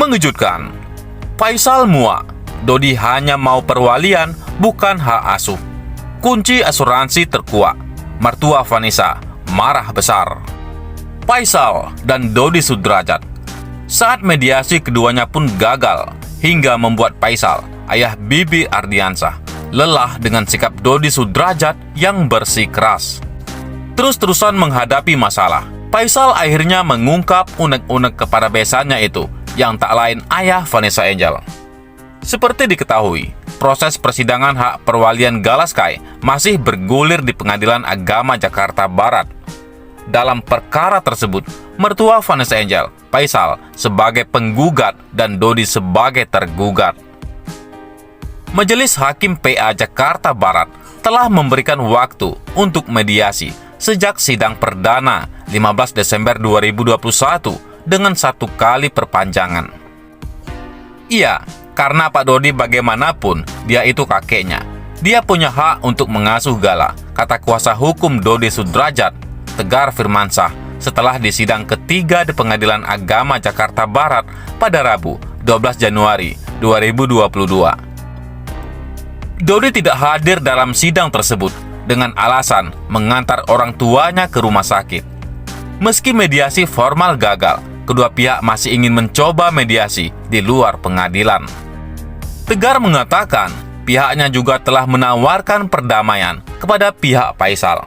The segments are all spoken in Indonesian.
Mengejutkan, Faisal muak. Dodi hanya mau perwalian, bukan hak asuh. Kunci asuransi terkuak. Mertua Vanessa marah besar. Faisal dan Dodi Sudrajat. Saat mediasi keduanya pun gagal, hingga membuat Faisal, ayah Bibi Ardiansah, lelah dengan sikap Dodi Sudrajat yang bersikeras. Terus-terusan menghadapi masalah, Faisal akhirnya mengungkap unek-unek kepada besannya itu, yang tak lain ayah Vanessa Angel. Seperti diketahui, proses persidangan hak perwalian Galaskai masih bergulir di Pengadilan Agama Jakarta Barat. Dalam perkara tersebut, mertua Vanessa Angel, Faisal, sebagai penggugat dan Dodi sebagai tergugat. Majelis Hakim PA Jakarta Barat telah memberikan waktu untuk mediasi sejak sidang perdana 15 Desember 2021 dengan 1 kali perpanjangan. Iya, karena Pak Dodi bagaimanapun dia itu kakeknya. Dia punya hak untuk mengasuh Gala, kata kuasa hukum Dodi Sudrajat, Tegar Firmansyah, setelah di sidang ketiga di Pengadilan Agama Jakarta Barat pada Rabu 12 Januari 2022. Dodi tidak hadir dalam sidang tersebut dengan alasan mengantar orang tuanya ke rumah sakit. Meski mediasi formal gagal, kedua pihak masih ingin mencoba mediasi di luar pengadilan. Tegar mengatakan pihaknya juga telah menawarkan perdamaian kepada pihak Faisal.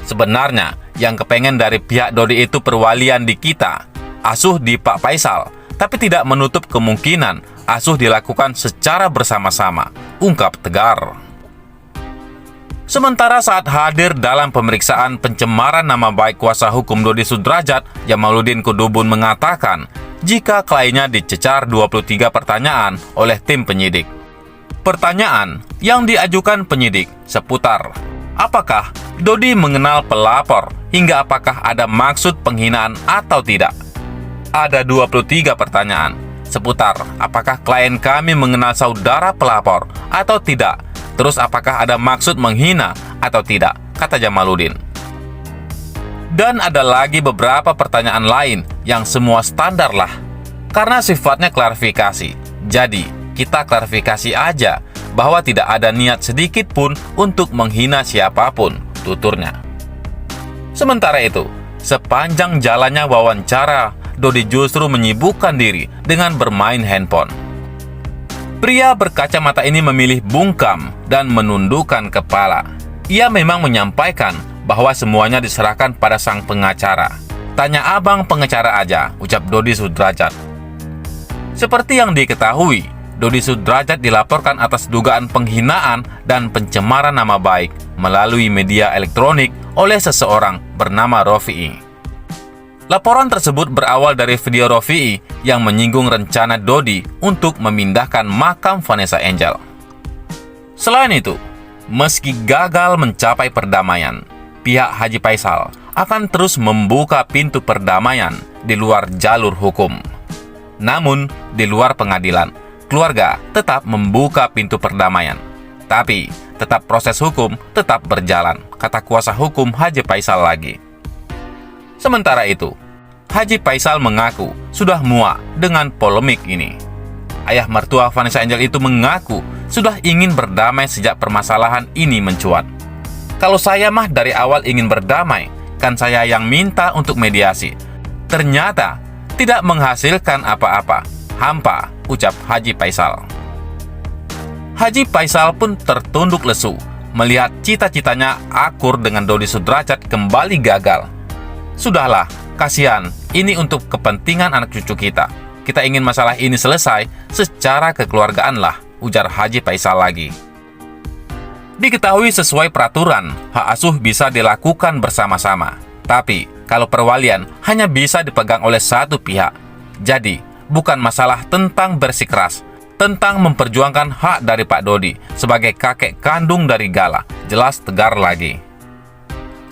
Sebenarnya, yang kepengen dari pihak Dodi itu perwalian di kita, asuh di Pak Faisal, tapi tidak menutup kemungkinan asuh dilakukan secara bersama-sama, ungkap Tegar. Sementara saat hadir dalam pemeriksaan pencemaran nama baik kuasa hukum Dodi Sudrajat, Jamaluddin Kudubun mengatakan jika kliennya dicecar 23 pertanyaan oleh tim penyidik. Pertanyaan yang diajukan penyidik seputar apakah Dodi mengenal pelapor hingga apakah ada maksud penghinaan atau tidak. Ada 23 pertanyaan seputar apakah klien kami mengenal saudara pelapor atau tidak. Terus apakah ada maksud menghina atau tidak, kata Jamaluddin. Dan ada lagi beberapa pertanyaan lain yang semua standar lah. Karena sifatnya klarifikasi, jadi kita klarifikasi aja bahwa tidak ada niat sedikit pun untuk menghina siapapun, tuturnya. Sementara itu, sepanjang jalannya wawancara, Dodi justru menyibukkan diri dengan bermain handphone. Pria berkacamata ini memilih bungkam dan menundukkan kepala. Ia memang menyampaikan bahwa semuanya diserahkan pada sang pengacara. Tanya abang pengacara aja, ucap Dodi Sudrajat. Seperti yang diketahui, Dodi Sudrajat dilaporkan atas dugaan penghinaan dan pencemaran nama baik melalui media elektronik oleh seseorang bernama Rofi'i. Laporan tersebut berawal dari video Rofi'i yang menyinggung rencana Dodi untuk memindahkan makam Vanessa Angel. Selain itu, meski gagal mencapai perdamaian, pihak Haji Faisal akan terus membuka pintu perdamaian di luar jalur hukum. Namun, di luar pengadilan, keluarga tetap membuka pintu perdamaian. Tapi, tetap proses hukum tetap berjalan, kata kuasa hukum Haji Faisal lagi. Sementara itu, Haji Faisal mengaku sudah muak dengan polemik ini. Ayah mertua Vanessa Angel itu mengaku sudah ingin berdamai sejak permasalahan ini mencuat. Kalau saya mah dari awal ingin berdamai, kan saya yang minta untuk mediasi. Ternyata tidak menghasilkan apa-apa, hampa, ucap Haji Faisal. Haji Faisal pun tertunduk lesu melihat cita-citanya akur dengan Dodi Sudrajat kembali gagal. Sudahlah, kasihan, ini untuk kepentingan anak cucu kita. Kita ingin masalah ini selesai secara kekeluargaan lah, ujar Haji Faisal lagi. Diketahui sesuai peraturan, hak asuh bisa dilakukan bersama-sama. Tapi, kalau perwalian hanya bisa dipegang oleh satu pihak. Jadi, bukan masalah tentang bersikeras, tentang memperjuangkan hak dari Pak Dodi sebagai kakek kandung dari Gala, jelas Tegar lagi.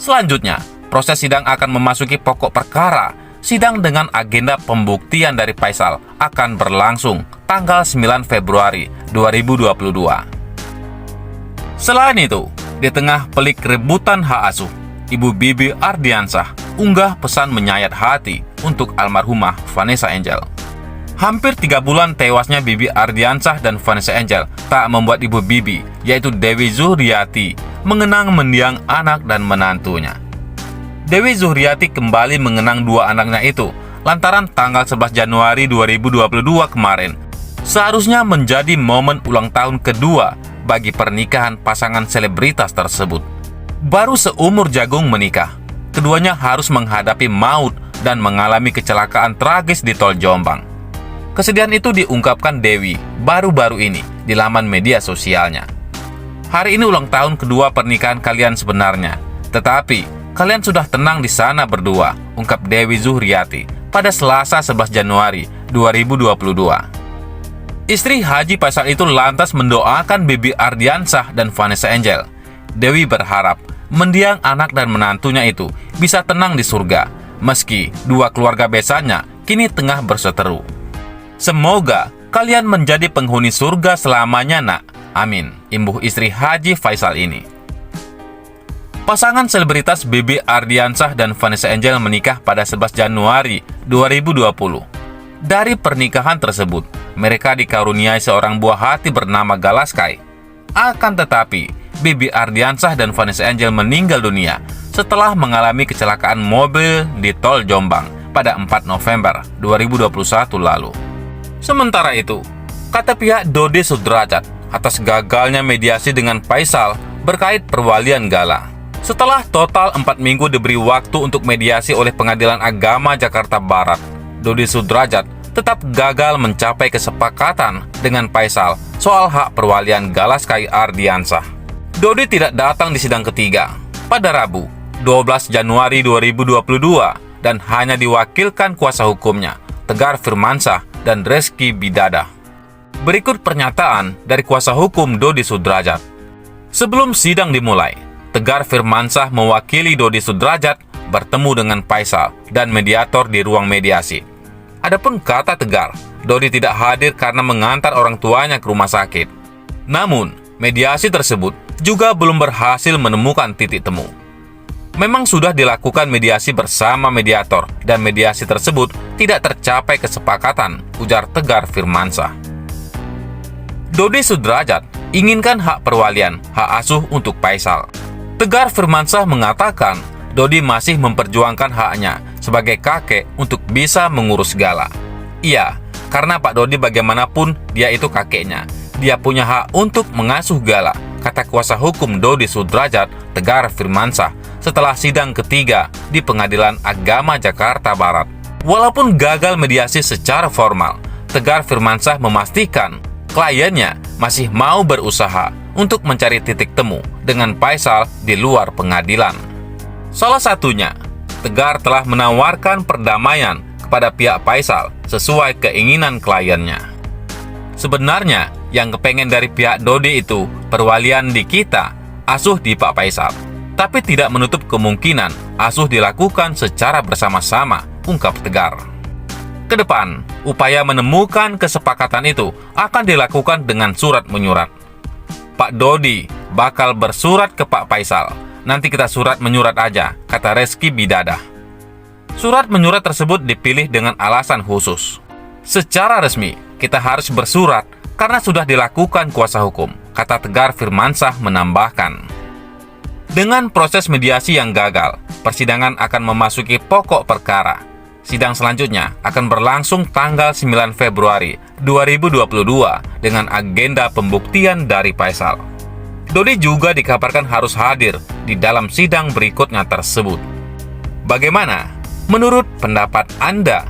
Selanjutnya, proses sidang akan memasuki pokok perkara. Sidang dengan agenda pembuktian dari Faisal akan berlangsung tanggal 9 Februari 2022. Selain itu, di tengah pelik rebutan hak asuh, Ibu Bibi Ardiansah unggah pesan menyayat hati untuk almarhumah Vanessa Angel. Hampir 3 bulan tewasnya Bibi Ardiansah dan Vanessa Angel tak membuat ibu Bibi, yaitu Dewi Zuhriati, mengenang mendiang anak dan menantunya. Dewi Zuhriati kembali mengenang 2 anaknya itu lantaran tanggal 11 Januari 2022 kemarin seharusnya menjadi momen ulang tahun kedua bagi pernikahan pasangan selebritas tersebut. Baru seumur jagung menikah, keduanya harus menghadapi maut dan mengalami kecelakaan tragis di Tol Jombang. Kesedihan itu diungkapkan Dewi baru-baru ini di laman media sosialnya. Hari ini ulang tahun kedua pernikahan kalian sebenarnya, tetapi kalian sudah tenang di sana berdua, ungkap Dewi Zuhriati pada Selasa 11 Januari 2022. Istri Haji Faisal itu lantas mendoakan Bibi Ardiansah dan Vanessa Angel. Dewi berharap mendiang anak dan menantunya itu bisa tenang di surga, meski 2 keluarga besannya kini tengah berseteru. Semoga kalian menjadi penghuni surga selamanya, nak. Amin, imbuh istri Haji Faisal ini. Pasangan selebritas Bibi Ardiansah dan Vanessa Angel menikah pada 11 Januari 2020. Dari pernikahan tersebut, mereka dikaruniai seorang buah hati bernama Galaskai. Akan tetapi, Bibi Ardiansah dan Vanessa Angel meninggal dunia setelah mengalami kecelakaan mobil di Tol Jombang pada 4 November 2021 lalu. Sementara itu, kata pihak Dodi Sudrajat atas gagalnya mediasi dengan Faisal berkait perwalian Gala. Setelah total 4 minggu diberi waktu untuk mediasi oleh Pengadilan Agama Jakarta Barat, Dodi Sudrajat tetap gagal mencapai kesepakatan dengan Faisal soal hak perwalian Galaskai Ardiansah. Dodi tidak datang di sidang ketiga pada Rabu, 12 Januari 2022 dan hanya diwakilkan kuasa hukumnya, Tegar Firmansyah dan Reski Bidada. Berikut pernyataan dari kuasa hukum Dodi Sudrajat. Sebelum sidang dimulai, Tegar Firmansyah mewakili Dodi Sudrajat bertemu dengan Faisal dan mediator di ruang mediasi. Adapun kata Tegar, Dodi tidak hadir karena mengantar orang tuanya ke rumah sakit. Namun, mediasi tersebut juga belum berhasil menemukan titik temu. Memang sudah dilakukan mediasi bersama mediator dan mediasi tersebut tidak tercapai kesepakatan, ujar Tegar Firmansyah. Dodi Sudrajat inginkan hak perwalian, hak asuh untuk Faisal. Tegar Firmansyah mengatakan Dodi masih memperjuangkan haknya sebagai kakek untuk bisa mengurus Gala. Iya, karena Pak Dodi bagaimanapun dia itu kakeknya. Dia punya hak untuk mengasuh Gala, kata kuasa hukum Dodi Sudrajat, Tegar Firmansyah, setelah sidang ketiga di Pengadilan Agama Jakarta Barat. Walaupun gagal mediasi secara formal, Tegar Firmansyah memastikan kliennya masih mau berusaha untuk mencari titik temu dengan Faisal di luar pengadilan. Salah satunya, Tegar telah menawarkan perdamaian kepada pihak Faisal sesuai keinginan kliennya. Sebenarnya, yang kepengen dari pihak Dodi itu perwalian di kita, asuh di Pak Faisal. Tapi tidak menutup kemungkinan asuh dilakukan secara bersama-sama, ungkap Tegar. Kedepan, upaya menemukan kesepakatan itu akan dilakukan dengan surat menyurat. Pak Dodi bakal bersurat ke Pak Faisal. Nanti kita surat menyurat aja, kata Reski Bidada. Surat menyurat tersebut dipilih dengan alasan khusus. Secara resmi, kita harus bersurat karena sudah dilakukan kuasa hukum, kata Tegar Firmansyah menambahkan. Dengan proses mediasi yang gagal, persidangan akan memasuki pokok perkara. Sidang selanjutnya akan berlangsung tanggal 9 Februari 2022 dengan agenda pembuktian dari Faisal. Dodi juga dikabarkan harus hadir di dalam sidang berikutnya tersebut. Bagaimana menurut pendapat Anda?